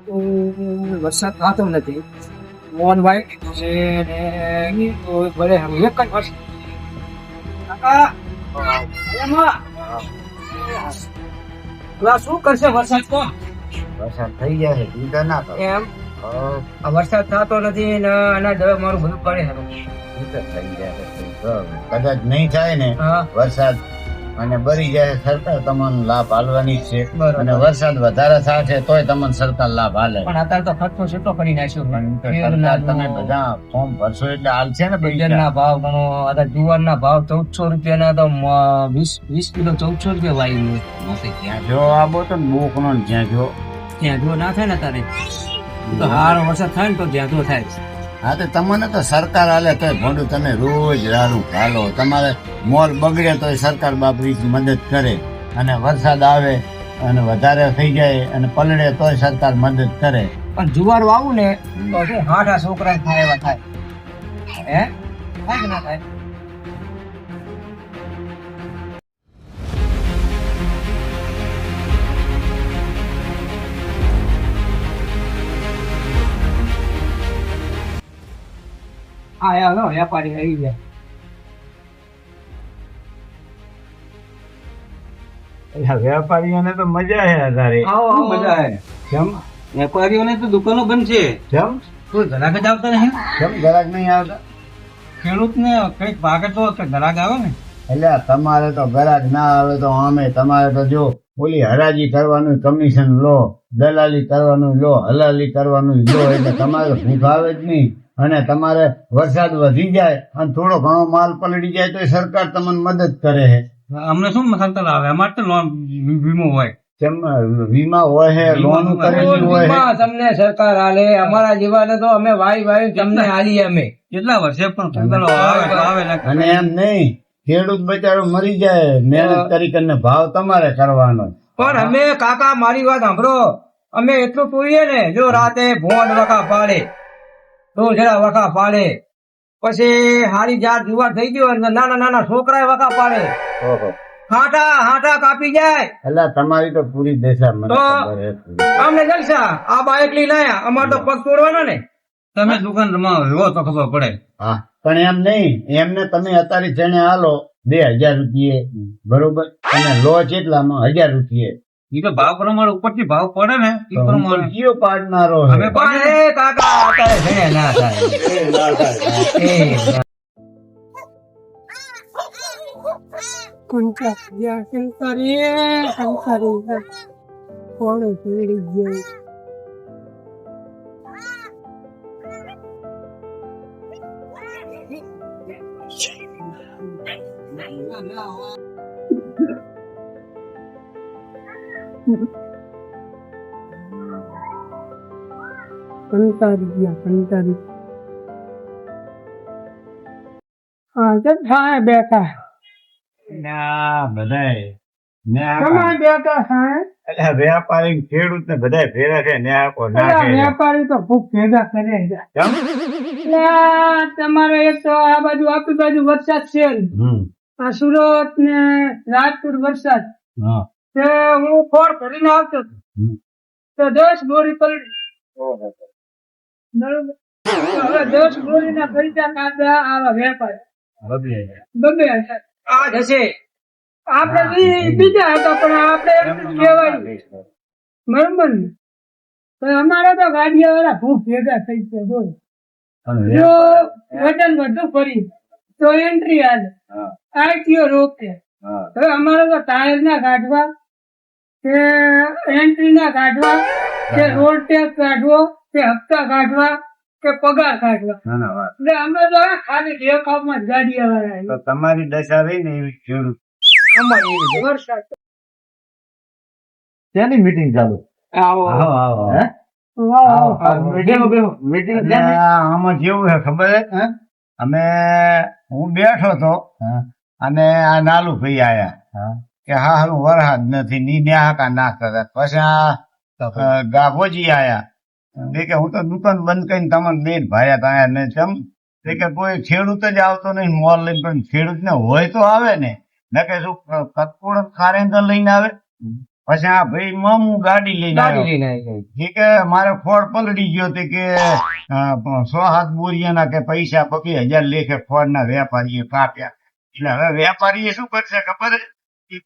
વરસાદ થતો નથી. મોહન વાઈટ છે ને ભલે એક જ વરસાદ. કાકા એમાં પેલા શું કરશે વરસાદ તો વરસાદ થઈ જાય છે ચિંતા ના કરો. એમ આ વરસાદ થતો નથી ને આના હવે મારું બધું પડે છે. ચિંતા થઈ જાય છે. કદાચ નહીં થાય ને હા વરસાદ અને બરી જાય સરકાર તમને લાભ હાલવાની જ છે. બરોબર. અને વરસાદ વધારે થાય તોય તમને સરકાર લાભ હાલે. પણ અત્યારે તો ખર્ચો કેટલો કરી નાખ્યો પણ તો તેલના સરકાર તમે બધા ફોર્મ ભરશો એટલે હાલશે ને પૈસા. ના ભાવ ગણો અત્યારે જુવારના ભાવ 1400 રૂપિયાના તો 20 કિલો 1400 રૂપિયા વાવી ત્યાં જો આબો તો બોક નો જ્યાં જો ત્યાં જો ના થાય ને તારે તો હારો વરસાદ થાય ને તો ત્યાં જો થાય. હા તો તમને તો સરકાર હાલે તોય ભોંડું તમે રોજ રાડું હાલો. તમારે મોર બગડે તોય સરકાર બાપરી મદદ કરે. અને વરસાદ આવે અને વધારે થઈ જાય અને પલળે તોય સરકાર મદદ કરે. પણ જુવાર વાવું ને તો શું હાડા છોકરા થાય એવા થાય. હે થાય કે ના થાય? હા યાર વેપારી આવી ગયા. વેપારીઓને તો મજા છે અત્યારે. આવો મજા હે. કેમ વેપારીઓને તો દુકાનો બંધ છે. કેમ કોઈ ગ્રાહક જ આવતા નહીં. કેમ ગ્રાહક નહીં આવતા? ખેડૂતને કઈક ભાગે તો ગ્રાહક આવે ને. એટલે તમારે તો ગ્રાહક ના આવે તો અમે તમારે તો જો ઓલી હરાજી કરવાનું કમિશન લો, દલાલી કરવાનું લો, હલાલી કરવાનું લો, એટલે તમારે તો ભૂખ આવે જ નહીં. અને તમારે વરસાદ વધી જાય અને થોડો ઘણો માલ પલળી જાય તો સરકાર તમને મદદ કરે છે. અમને શું મસલતલ આવે? અમારે તો લોન વીમો હોય. કેમ વીમા હોય છે, લોન કરેલી હોય છે. તમને સરકાર હાલે અમારા જીવાને તો અમે વાઈ તમને હાલી અમે કેટલા વર્ષે પણ અને એમ નહીં ખેડૂત બચારો મરી જાય મહેનત કરી કરીને ભાવ તમારે કરવાનો. પણ અમે કાકા મારી વાત સાંભળો, અમે એટલું પૂરીએ ને જો રાતે ભોંડ વખા પાડે તો જરા વખા પાડે પછી હારી જાત જુવાર થઈ ગયો નાના નાના છોકરા વખા પાડે ઓહો હાટા કાપી જાય એટલે તમારી તો પૂરી દેશા મને તો ખબર છે. અમને જલસા આ બાઇક લઈ લાયા અમારે તો પગ તોડવાના ને. તમે દુકાનમાં રહો તો ખબર પડે. હા પણ એમ નહીં એમને તમે અત્યારે જણે હાલો 2000 રૂપિયે બરોબર અને લો કેટલામાં 1000 રૂપિયે એ તો ભાવ પ્રમાણે ઉપરથી ભાવ પડે ને એ પ્રમાણે કયો પાડનારો છે? અમે કાકા અત્યારે ભણે ના થાય. કંટાળી હા થાય બેઠા ના બધાય બેઠા એટલે વેપારી ખેડૂત ને બધાય ભેરા છે ને આપો નાખે છે. વેપારી તો ખૂબ ભેગા કરે છે. કેમ? તમારે એક તો આ બાજુ આપણી બાજુ વરસાદ છે ને. આ સુરત ને રાજકોટ વરસાદ હા તે હું ખોળ ભરીને આવતો હતો. તો 10 બોરી પલળી. બરોબર. હવે 10 બોરી ના પૈસા કાઢ્યા આવા વેપાર બબે આ જશે આપણે બીજા હતા પણ આપણે એમ કહેવાય બરોબર ને. તો અમારે તો ગાડીઓ વાળા ખૂબ ભેગા થઈ ગયા બોલ. જો વજન વધુ ફરી તો એન્ટ્રી હાલે આઈટીઓ રોકે. હવે અમારે તો ટાયર ના કાઢવા કે એન્ટ્રી ના કાઢવા કે રોડ ટેક્સ કાઢવો કે હપ્તા કાઢવા કે પગાર કાઢવા એટલે અમે તો ખાલી દેખાવમાં જ ગાડીઓ વાળા તો તમારી દશા રહી ને એવી ખેડૂત અમારી વરસાદ શેની મીટિંગ ચાલુ? આવો આવો હે મીટિંગ આમાં જેવું છે ખબર છે અમે હું બેઠો તો અને આ નાલુ ભાઈ આયા કે હા હારું વરસાદ નથી ની ન્યા ના કરે. પછી આ ગાભોજી આયા કે હું તો દુકાન બંધ કરીને તમને બેન ભાયા ત્યાં ને કેમ કે કોઈ ખેડૂત જ આવતો નહીં મોલ લઈને. પણ ખેડૂત ને હોય તો આવે ને કે શું કટકોડ કારેન્દર લઈને આવે પછી આ ભાઈ મામું ગાડી લઈને આવ્યો. એ કે મારે ફોડ પલડી ગયો તે કે 100-7 બોરિયાના કે પૈસા 22,000 લેખે ફોડ ના વેપારીએ કાપ્યા. એટલે હવે વેપારીએ શું કરશે ખબર છે?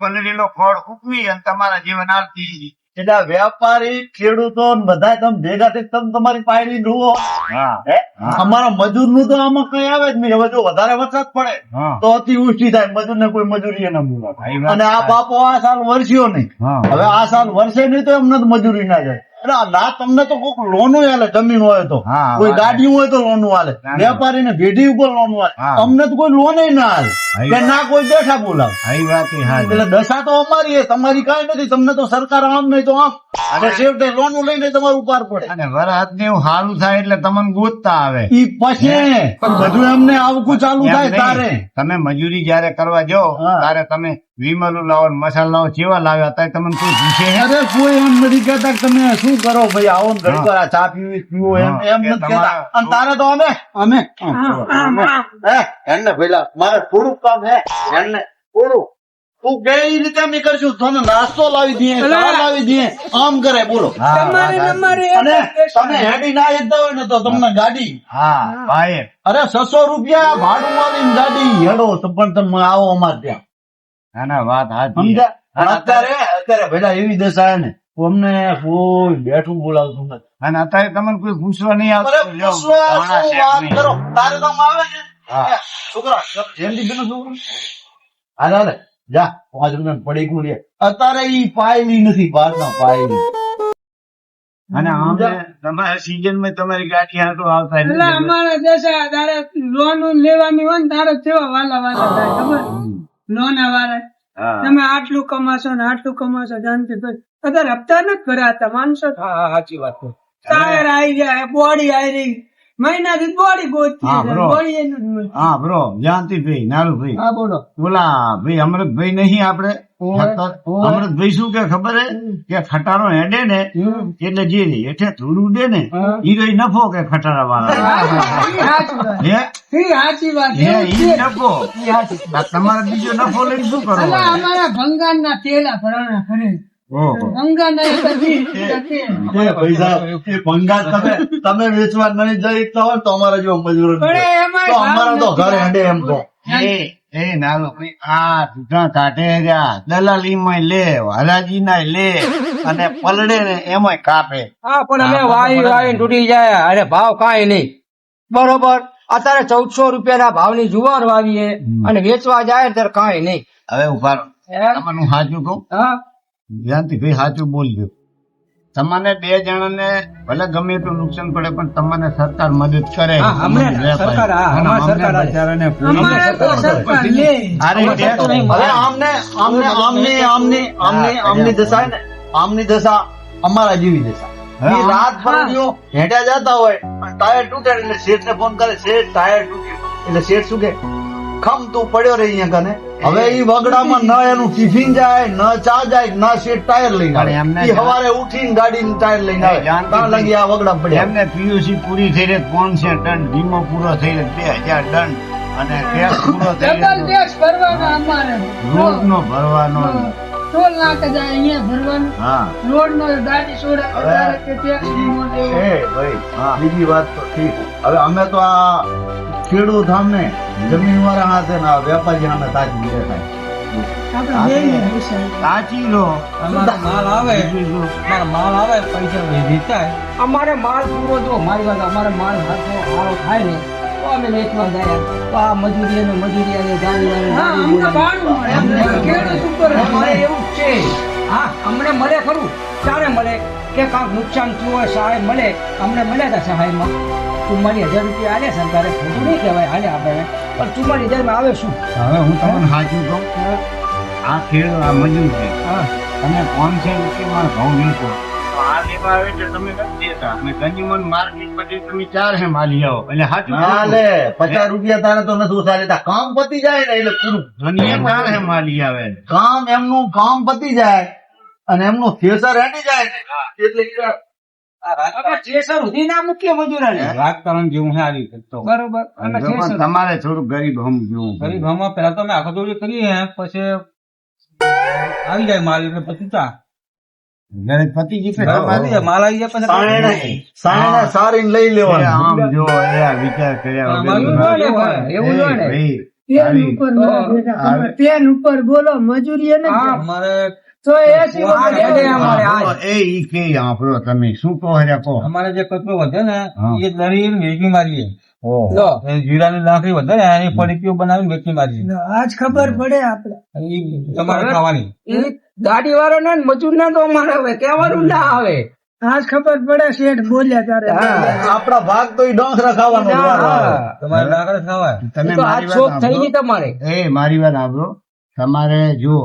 પલળેલો ફોડ ઉકવી અને તમારા જીવન આવતી. એટલે આ વેપારી ખેડૂતો ને બધા તમે ભેગા થઈ તમે તમારી પાયરી જુઓ. હા હે? અમારા મજૂર નું તો આમાં કઈ આવે જ નહીં. હવે જો વધારે વરસાદ પડે હા તો અતિવૃષ્ટિ થાય, મજૂર ને કોઈ મજૂરી ના બોલાવે. ભાઈ વાત અને આ બાપો આ સાલ વરસ્યો નહીં. હા હવે આ સાલ વરસે નહીં તો એમને તો મજૂરી ના જાય. એટલે આ ના તમને તો કોઈક લોનું હાલે, જમીન હોય તો હા, કોઈ વાત. ગાડી હોય તો લોનું હાલે, ના. વેપારી ને ભેડી ઉપર લોનું હાલે. હા. અમને તો કોઈ લોન ના હાલે ભાઈ કે ના કોઈ બેઠા બોલાવે. ભાઈ વાત એ હારી. એટલે દશા તો અમારી છે, તમારી કાંઈ નથી. તમને તો સરકાર આમ નહીં તો આમ અને છેવટે લોન લઈને તમારું પાર પડે. અને વરસાદ ને એવું સારું થાય એટલે તમને ગોતતા આવે. ઈ પછી બધું એમને આવકું ચાલુ એમ થાય નહીં. તારે. તમે મજૂરી જયારે કરવા જાઓ હા. ત્યારે તમે વિમલું લાવો ને મસાલા લાવો કેવા લાવ્યા ત્યારે તમને કોઈ પૂછે છે? અરે કોઈ એમ નથી કહેતા કે તમે શું કરો ભાઈ, આવો ને ઘડી હા. વાર આ ચા પીવી પીવો એમ હા. એમ કે નથી કહેતા. તમારા- અને તારે તો અમે હે એમને પેલા મારે થોડુંક કામ હે એમને થોડું તું કઈ રીતે અમે કરશું, તને નાસ્તો લાવી દઈએ, ચા લાવી દઈએ, આમ કરે બોલો. હા, તમારી વાત નંબરે સાચી. અને તમે હેડી ના જતા હોય ને તો તમને ગાડી હા ભાઈ અરે 600 રૂપિયા ભાડું વાળી ગાડી હેડો તો પણ તમે આવો અમારે ત્યાં. ના ના વાત સાચી. સમજ્યા? પણ અત્યારે ભેલા એવી દશા હે ને અમને કોઈ બેઠું બોલાવતું નથી. અને અત્યારે તમને કોઈ પૂછવા નહીં અરે આવતું. લ્યો, પૂછવા ઘણા શું છે વાત નહીં. કરો, તારે તો આમ આવે છે હા. એ, છોકરા જયંતિભાઈ નો છોકરો હાલે હાલે જા 5 રૂપિયા પડી ગું લે. અત્યારે ઈ પાયલી નથી, બહાર ના પાયલી. અને આમે તમારા સીઝન માં તમારી ગાડી હાટો આવતા એટલે અમારા દશા તારે લોન લેવાની હોય ને તારે કેવા વાલા વાલા થાય ખબર લોન વાળા હા. તમે આટલું કમાશો ને આટલું કમાશો જાણતી ભાઈ અત્યારે હપ્તા નથી ભરાતા માનશો સાચી વાત છે. ટાયર આવી જાય બોડી આવી રહી મહિનાથી બોડી ગોતતી હા, બરો. બોડી એનું જ મળે. હા બ્રો જાનતીભાઈ નારુભાઈ હા બોલો. બોલા ભાઈ અમૃતભાઈ નહીં આપડે અમૃતભાઈ શું કે ખબર હે કે ખટારો હેડે ને એટલે જે હેઠે ધૂળ ઉડે ને ઈ રહી નફો કે ખટારા વાળા ઈ સાચી વાત. હે ઈ સાચી વાત. હે એવું ઈ છે. નફો આ તમારે બીજો નફો લઈને શું કરો અલા, અમારા ભંગારના તેલા ભરાણા ખરે ઓહો ભંગારના એક જ તેલ. એ ભાઈ સાહેબ એ ભંગાર તમે વેચવા નહીં જઈ તો હોય તો અમારા જેવા મજૂરો પણ નથી. એમાંય તો અમારા તો ભાવ ઘરે નથી. હેડે એમ તો એ નાલો ભાઈ આ દૂધા કાઢે રહ્યા દલાલી માં લે હરાજી ના લે અને પલડે ને એમાંય કાપે હા પણ અમે વાઈ તૂટી જાય અરે ભાવ કાંઈ નહીં બરોબર. અત્યારે 1400 રૂપિયાના ભાવની જુવાર વાવીએ અને વેચવા જાય ત્યારે કાંઈ નહીં. હવે ઉભા રહો. હે? તમારું સાચું કહું હા જાનતીભાઈ સાચું બોલજો. તમને 2 જણાને ભલે ગમે એટલું નુકસાન પડે પણ તમને સરકાર મદદ કરે હા, અમને સરકાર, હા, અને અમારે અમને સરકાર હાલે. બચારાને પૂરી અમારે તો મદદ કરે. સરકાર લે. અરે અમારે ટેક્સ તો નહીં. હવે આમની દશા હે ને આમની દશા અમારા જેવી દશા. હા. ઈ રાત પડ્યો હેઠા જતા હોય અને ટાયર તૂટે એટલે શેઠ ને ફોન કરે, શેઠ ટાયર તૂટ્યું. એટલે શેઠ શું કે ખમ તું પડ્યો રે અહીંયા કને. હવે ઈ વગડામાં ન એનું ટિફિન જાય ન ચા જાય ન શેઠ ટાયર લઈને આવે. અરે એમને ઈ હવારે ઉઠીને ગાડીને ટાયર લઈને આવે. જાણતી ત્યાં લગી આ વગડા પડ્યા. એમને પીયુસી પૂરી થઈ રહી 500 ટન વીમો પૂરો થઈ રહ્યો 2000 ટન અને ટેક્સ પૂરો થઈ ડબલ રહ્યો ટેક્સ ભરવાનો અમારે રોડ નો ભરવાનો ટોલ નાકે જાય અહીંયા ભરવાનું હા રોડ નો ગાડી છોડે હવે ત્યારે કે ટેક્સ વીમો દેવો. છે ભાઈ હા. બીજી વાત તો ઠીક. હવે અમે તો આ ખેડૂત સામે જમીન વાળા હાથે ને આ વેપારી સામે તાજી દેખાય. આપણે બેયને પૈસા. સાચી લો અમારો માલ આવે બીજું શું? અમારો માલ આવે પૈસા વેચાય. અમારે માલ પૂરો જો મારી વાત અમારે માલ સારો થાય ને તો અમે વેચવા જાય તો આ મજૂરી અને મજૂરી અને ગાડી હા અમને ભાડું મળે અમને ખેડૂત ઉપર અમારે એવું જ છે. હા અમને મળે ખરું ત્યારે મળે કે કાંક નુકસાન થયું હોય સહાય મળે. અમને મળ્યા હતા સહાયમાં 44,000 રૂપિયા આલે સરકારે. ખોટું નહીં કહેવાય હાલે આપણે પણ 44,000 માં આવે શું? હવે હું તમને સાચું કહું આ ખેડૂત આ મજૂર છે હા તમે 500 રૂપિયામાં ઘઉં વેચો તો આ લેવા આવે એટલે તમે નથી દેતા અને ગંજીમન માર્કેટ પછી તમે 4 હે માલી આવો એટલે સાચું ના લે 50 રૂપિયા તારે તો નથી ઓછા લેતા. કામ પતી જાય ને એટલે પૂરું. ધનિયા 4 હે માલી આવે કામ એમનું કામ પતી જાય અને એમનું થેસર હેડી જાય ને એટલે આપણે થ્રેસર સુધી ના મૂકીએ મજૂરાને. રાજકારણ જેવું છે આવી તો બરોબર અમે જો પણ થ્રેસર તમારે થોડું ગરીબ હમ જેવું ગરીબ હમણાં પેલા તો અમે આખો દોડી કરીએ પછી આવી જાય માલ એટલે પછી તા ઘરે પતિ જી હા, તમારી માલ આવી જાય પછી સાયણે સારીને લઈ એ લેવાનું આમ જો એ આ વિચાર કર્યા વગર એવું ન લે ભાઈ, એવું ન લે. ભાઈ, પેન આવી- ઉપર ના બેટા, તમે પેન ઉપર બોલો મજૂરી એને હા. અમારે તો 80 આ વખત હેડે એવું. અમારે આ જ. એ ઈ કે આપણો તમે શું કહો હર્યા કહો અમારે જે કચરો વધે ને હા. એ દળી વેચી મારીએ ઓહો. લો, એ જીરાની લાકડી વધે ને એની પડીકીઓ બનાવીને વેચી મારીએ આજ ખબર પડે આપડે એ તમારે ખાવાની ઈ દાઢી વાળો ને મજૂર ને તો અમારે હવે કહેવાનું ના આવે. આજ ખબર પડે શેઠ બોલ્યા ત્યારે હા. આપણા ભાગ તો ઈ ડોંગરા ખાવાનો જ વારો આવે. હા. તમારે લાકડ ખાવાય તમે ઈ તો આજ મારી શોખ વાત થઈ ગઈ સાંભળો. તમારે. એ મારી વાત સાંભળો તમારે જો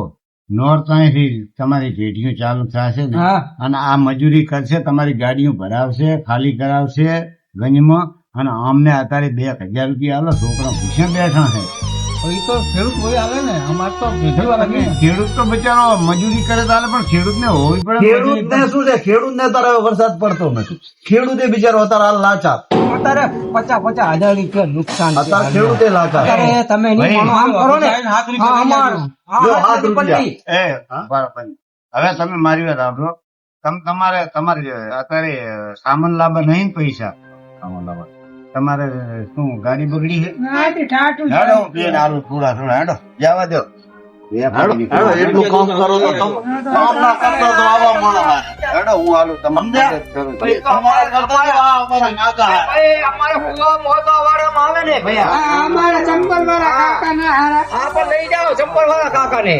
નોર્થ અહીંથી તમારી પેઢીઓ ચાલુ થશે ને હા. અને આ મજૂરી કરશે તમારી ગાડીઓ ભરાવશે ખાલી કરાવશે ગંજમાં અને અમને અત્યારે 2000 રૂપિયા આલો છોકરા ભૂસે બેઠા છે એ તો ખેડૂત હોય આવે ને અમારે તો ભેગી વાળા નહીં ને. ખેડૂત તો બચારો મજૂરી કરે તો હાલે પણ ખેડૂતને હોવી પડે મજૂરી. ખેડૂતને શું છે ખેડૂતને અત્યારે હવે વરસાદ પડતો નથી ખેડૂતે બિચારો અત્યારે હાલ લાચાર અત્યારે 50,000 રૂપિયા નુકસાન છે. અત્યારે ખેડૂતે લાચાર અત્યારે તમે નહીં ભાઈ, માનો, આમ કરો ને હાથ રૂપિયા હા, અમારું. હા, જો, હાથ હાથ પટ્ટી. એ બરાબર. હવે તમે મારી વાત સાંભળો તમારે અત્યારે સામાન લાવવા નહીં ને પૈસા સામાન લાવવા તમારે શું ગાડી બગડી છે નાથી ઠાઠું છે. હેડો બેન આલુ થોડા થોડા હેડો જવા દો હેડો, એટલું કામ કરો તો કામ ના કરતા તો આવા માણસ આવે. હેડો હું આલુ તમને સમજ્યા? મદદ કરું છું. ભાઈ, તમારા કરતા તો આ અમારા નાકા હે. ભાઈ, અમારે હુવા મોઢા વાળામાં આવે ને ભૈયા. આ અમારા ચંપલ વાળા કાકા ના હારા આ પણ લઈ જાઓ ચંપલ વાળા કાકા ને.